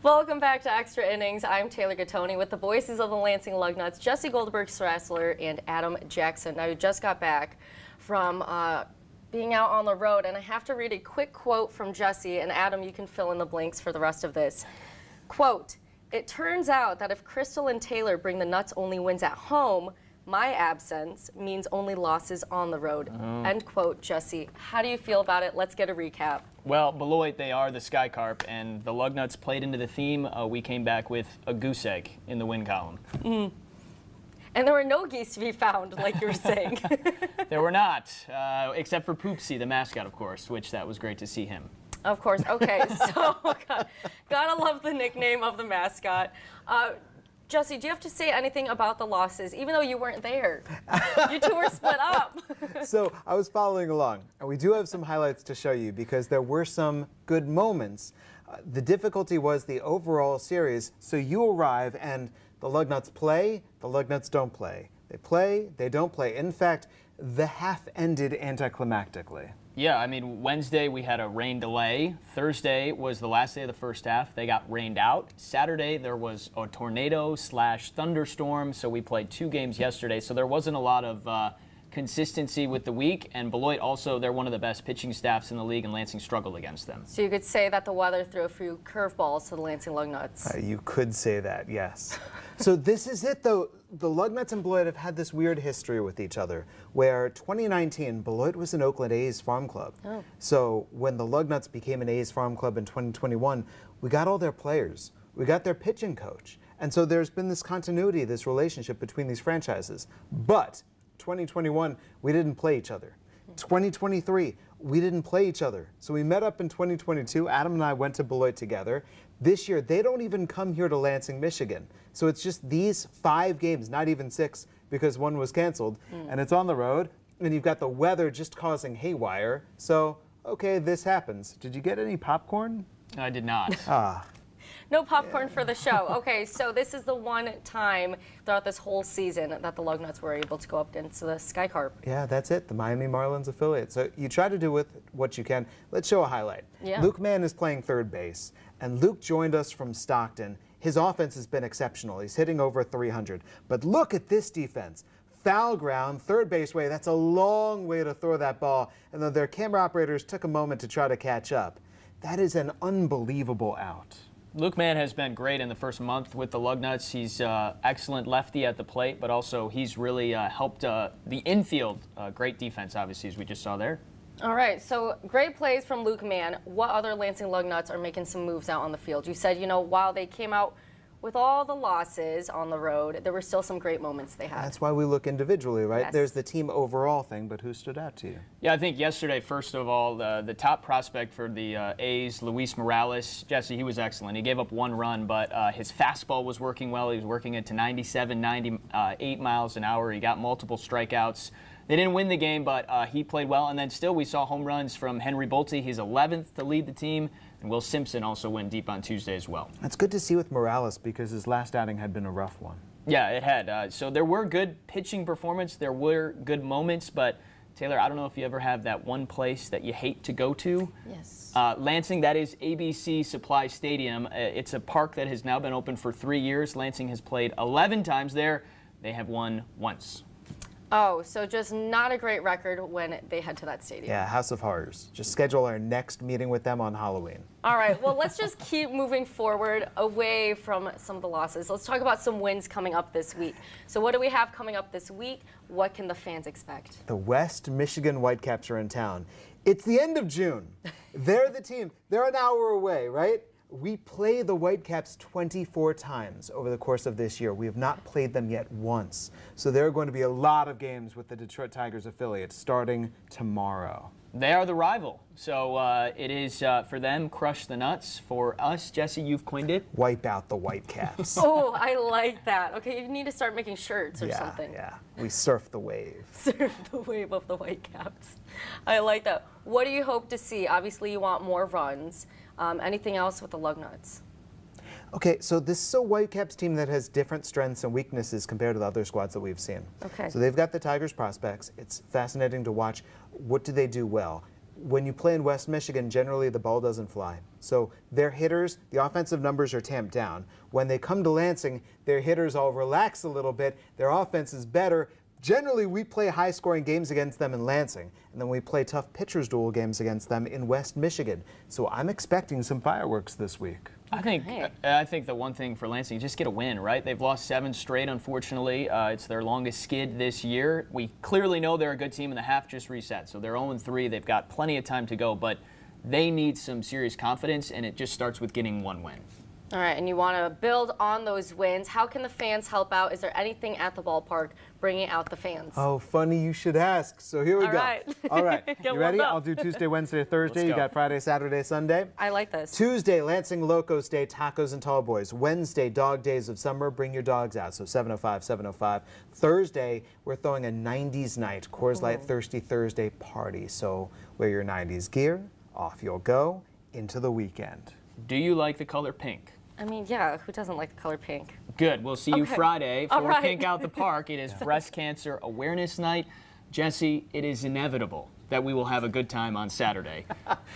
Welcome back to Extra Innings. I'm Taylor Gattoni with the voices of the Lansing Lugnuts, Jesse Goldberg-Strassler and Adam Jaksa. Now, you just got back from being out on the road, and I have to read a quick quote from Jesse, and Adam, you can fill in the blanks for the rest of this. Quote, "It turns out that if Crystal and Taylor bring the Nuts only wins at home, my absence means only losses on the road." End quote, Jesse. How do you feel about it? Let's get a recap. Well, Beloit, they are the Sky Carp, and the Lugnuts played into the theme. We came back with a goose egg in the win column. And there were no geese to be found, like you were saying. There were not, except for Poopsie, the mascot, of course, which that was great to see him. Of course. Okay, so gotta love the nickname of the mascot. Jesse, do you have to say anything about the losses, even though you weren't there? You two were split up. So I was following along, and we do have some highlights to show you because there were some good moments. The difficulty was the overall series. So you arrive, and the Lugnuts play, the Lugnuts don't play. They play, they don't play. In fact, the half ended anticlimactically. Yeah, I mean, Wednesday we had a rain delay. Thursday was the last day of the first half. They got rained out. Saturday there was a tornado/thunderstorm, so we played 2 games yesterday. So there wasn't a lot of consistency with the week. And Beloit also, they're one of the best pitching staffs in the league, and Lansing struggled against them. So you could say that the weather threw a few curveballs to the Lansing Lugnuts. You could say that, yes. So this is it, though. The Lugnuts and Beloit have had this weird history with each other, where 2019, Beloit was an Oakland A's farm club. So when the Lugnuts became an A's farm club in 2021, we got all their players. We got their pitching coach. And so there's been this continuity, this relationship between these franchises. But 2021, we didn't play each other. 2023, we didn't play each other. So we met up in 2022. Adam and I went to Beloit together. This year, they don't even come here to Lansing, Michigan. So it's just these 5 games, not even 6, because one was canceled. And it's on the road, and you've got the weather just causing haywire. So, okay, this happens. Did you get any popcorn? I did not. No popcorn for the show. Okay, so this is the one time throughout this whole season that the Lugnuts were able to go up against the Sky Carp. Yeah, that's it, the Miami Marlins affiliate. So you try to do with what you can. Let's show a highlight. Yeah. Luke Mann is playing third base, and Luke joined us from Stockton. His offense has been exceptional. He's hitting over 300. But look at this defense. Foul ground, third base way. That's a long way to throw that ball. And then their camera operators took a moment to try to catch up. That is an unbelievable out. Luke Mann has been great in the first month with the Lugnuts. He's excellent lefty at the plate, but also he's really helped the infield. Great defense, obviously, as we just saw there. All right, so great plays from Luke Mann. What other Lansing Lugnuts are making some moves out on the field? You said, you know, while they came out with all the losses on the road, there were still some great moments they had. That's why we look individually, right? Yes. There's the team overall thing, but who stood out to you? Yeah, I think yesterday, first of all, the top prospect for the A's, Luis Morales, Jesse, he was excellent. He gave up 1 run, but his fastball was working well. He was working it to 97, 98 miles an hour. He got multiple strikeouts. They didn't win the game, but he played well. And then still we saw home runs from Henry Bolte. He's 11th to lead the team. And Will Simpson also went deep on Tuesday as well. That's good to see with Morales because his last outing had been a rough one. Yeah, it had. So there were good pitching performance. There were good moments. But, Taylor, I don't know if you ever have that one place that you hate to go to. Yes. Lansing, that is ABC Supply Stadium. It's a park that has now been open for 3 years. Lansing has played 11 times there. They have won once. Oh, so just not a great record when they head to that stadium. Yeah, House of Horrors. Just schedule our next meeting with them on Halloween. All right, well, let's just keep moving forward away from some of the losses. Let's talk about some wins coming up this week. So what do we have coming up this week? What can the fans expect? The West Michigan Whitecaps are in town. It's the end of June. They're the team. They're an hour away, right? We play the Whitecaps 24 times over the course of this year. We have not played them yet once. So there are going to be a lot of games with the Detroit Tigers affiliate starting tomorrow. They are the rival. So it is, for them, crush the Nuts. For us, Jesse, you've coined it. Wipe out the Whitecaps. Oh, I like that. Okay, you need to start making shirts or something. Yeah, we surf the wave. Surf the wave of the Whitecaps. I like that. What do you hope to see? Obviously, you want more runs. Anything else with the Lugnuts? Okay, so this is a Whitecaps team that has different strengths and weaknesses compared to the other squads that we've seen. Okay. So they've got the Tigers prospects. It's fascinating to watch. What do they do well? when you play in West Michigan, generally the ball doesn't fly. So their hitters, the offensive numbers are tamped down. When they come to Lansing, their hitters all relax a little bit. Their offense is better. Generally, we play high-scoring games against them in Lansing, and then we play tough pitchers' duel games against them in West Michigan. So I'm expecting some fireworks this week. I think the one thing for Lansing, just get a win, right? They've lost 7 straight, unfortunately. It's their longest skid this year. We clearly know they're a good team, and the half just reset. So they're 0-3. They've got plenty of time to go, but they need some serious confidence, and it just starts with getting one win. All right, and you want to build on those wins. How can the fans help out? Is there anything at the ballpark bringing out the fans? Oh, funny you should ask. So here we go. Right. All right. You ready? up. I'll do Tuesday, Wednesday, Thursday. Let's You go. got Friday, Saturday, Sunday. I like this. Tuesday, Lansing Locos Day, tacos and tall boys. Wednesday, Dog Days of Summer, bring your dogs out. So 7:05, 7:05. Thursday, we're throwing a 90s night, Coors Light Thirsty Thursday party. So wear your 90s gear, off you'll go, into the weekend. Do you like the color pink? I mean, yeah, who doesn't like the color pink? Good. We'll see you Okay. Friday All for right. Pink Out the Park. It is Breast Cancer Awareness Night. Jesse, it is inevitable that we will have a good time on Saturday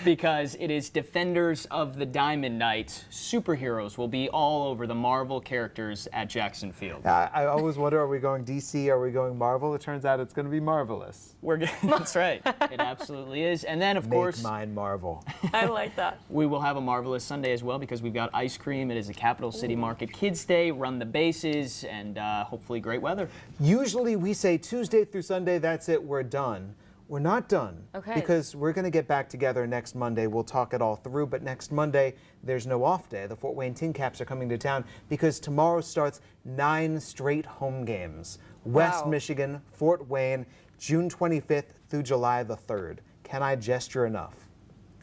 because it is Defenders of the Diamond Night. Superheroes will be all over the Marvel characters at Jackson Field. I always wonder, are we going DC? Are we going Marvel? It turns out it's going to be marvelous. That's right. It absolutely is. And then, of course, Make mine Marvel. I like that. we will have a marvelous Sunday as well because we've got ice cream. It is a Capital City Market Kids Day, run the bases, and hopefully great weather. Usually we say Tuesday through Sunday, that's it, we're done. We're not done. Okay. Because we're going to get back together next Monday. We'll talk it all through, but next Monday, there's no off day. The Fort Wayne Tin Caps are coming to town because tomorrow starts 9 straight home games. West Wow. Michigan, Fort Wayne, June 25th through July the 3rd. Can I gesture enough?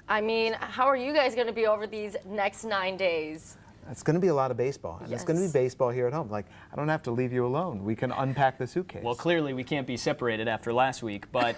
I mean, how are you guys going to be over these next 9 days? It's going to be a lot of baseball, and it's going to be Yes. baseball here at home. Like, I don't have to leave you alone. We can unpack the suitcase. Well, clearly we can't be separated after last week, but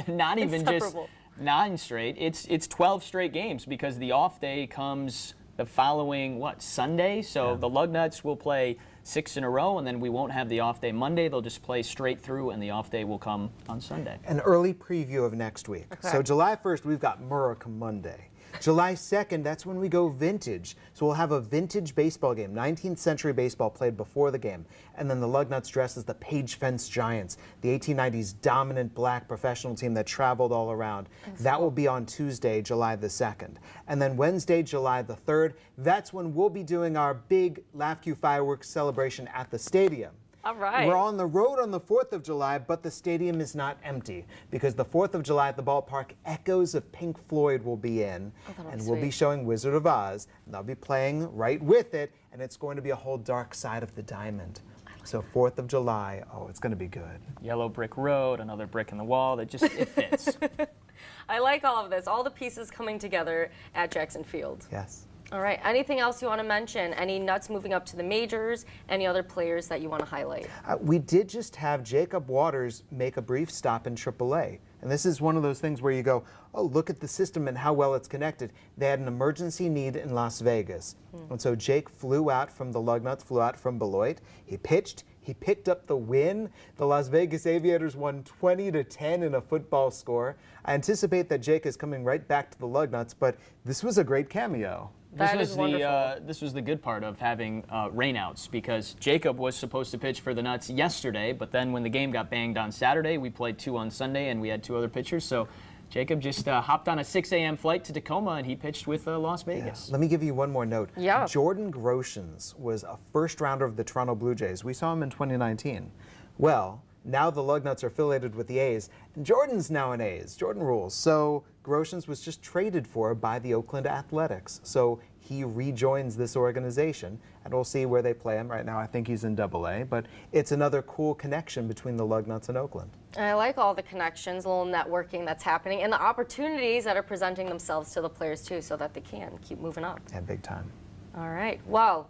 not even just Inseparable. 9 straight. It's 12 straight games because the off day comes the following, Sunday? So the Lugnuts will play 6 in a row, and then we won't have the off day Monday. They'll just play straight through, and the off day will come on Sunday. An early preview of next week. Okay. So July 1st, we've got Murica Monday. July 2nd, that's when we go vintage. So we'll have a vintage baseball game, 19th century baseball played before the game. And then the Lugnuts dress as the Page Fence Giants, the 1890s dominant black professional team that traveled all around. That will be on Tuesday, July the 2nd. And then Wednesday, July the 3rd, that's when we'll be doing our big LAFCU fireworks celebration at the stadium. All right. We're on the road on the 4th of July, but the stadium is not empty because the 4th of July at the ballpark, echoes of Pink Floyd will be in, that'll and be we'll be sweet. showing Wizard of Oz, and they'll be playing right with it, and it's going to be a whole dark side of the diamond. So 4th of July, oh, it's going to be good. Yellow brick road, another brick in the wall. That just, it fits. I like all of this, all the pieces coming together at Jackson Field. Yes. All right, anything else you want to mention? Any Nuts moving up to the majors? Any other players that you want to highlight? We did just have Jacob Waters make a brief stop in AAA. And this is one of those things where you go, oh, look at the system and how well it's connected. They had an emergency need in Las Vegas. And so Jake flew out from the Lugnuts, flew out from Beloit. He pitched. He picked up the win. The Las Vegas Aviators won 20-10 in a football score. I anticipate that Jake is coming right back to the Lugnuts, but this was a great cameo. That is wonderful. This was the good part of having rainouts because Jacob was supposed to pitch for the Nuts yesterday, but then when the game got banged on Saturday, we played 2 on Sunday and we had 2 other pitchers. So Jacob just hopped on a 6 a.m. flight to Tacoma and he pitched with Las Vegas. Let me give you one more note. Yeah. Jordan Groshans was a first rounder of the Toronto Blue Jays. We saw him in 2019. Well, now the Lugnuts are affiliated with the A's, and Jordan's now an A's. Jordan rules. So Groshans was just traded for by the Oakland Athletics. So he rejoins this organization, and we'll see where they play him. Right now, I think he's in AA, but it's another cool connection between the Lugnuts and Oakland. I like all the connections, a little networking that's happening, and the opportunities that are presenting themselves to the players too, so that they can keep moving up. And big time. All right. Well,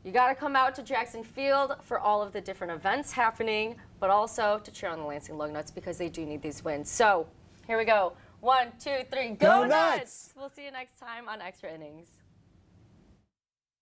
you got to come out to Jackson Field for all of the different events happening, but also to cheer on the Lansing Lugnuts because they do need these wins. So here we go. 1, 2, 3, go Go Nuts! Nuts! We'll see you next time on Extra Innings.